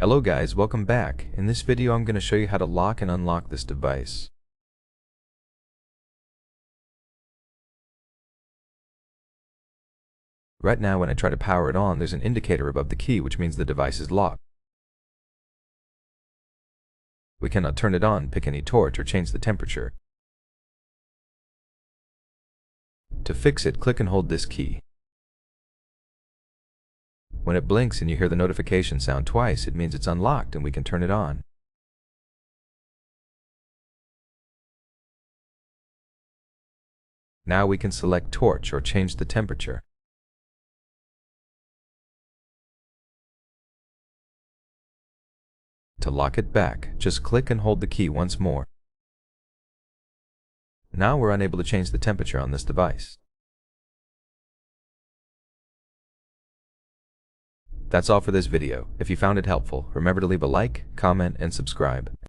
Hello guys, welcome back. In this video I'm going to show you how to lock and unlock this device. Right now when I try to power it on, there's an indicator above the key, which means the device is locked. We cannot turn it on, pick any torch, or change the temperature. To fix it, click and hold this key. When it blinks and you hear the notification sound twice, it means it's unlocked and we can turn it on. Now we can select torch or change the temperature. To lock it back, just click and hold the key once more. Now we're unable to change the temperature on this device. That's all for this video. If you found it helpful, remember to leave a like, comment, and subscribe.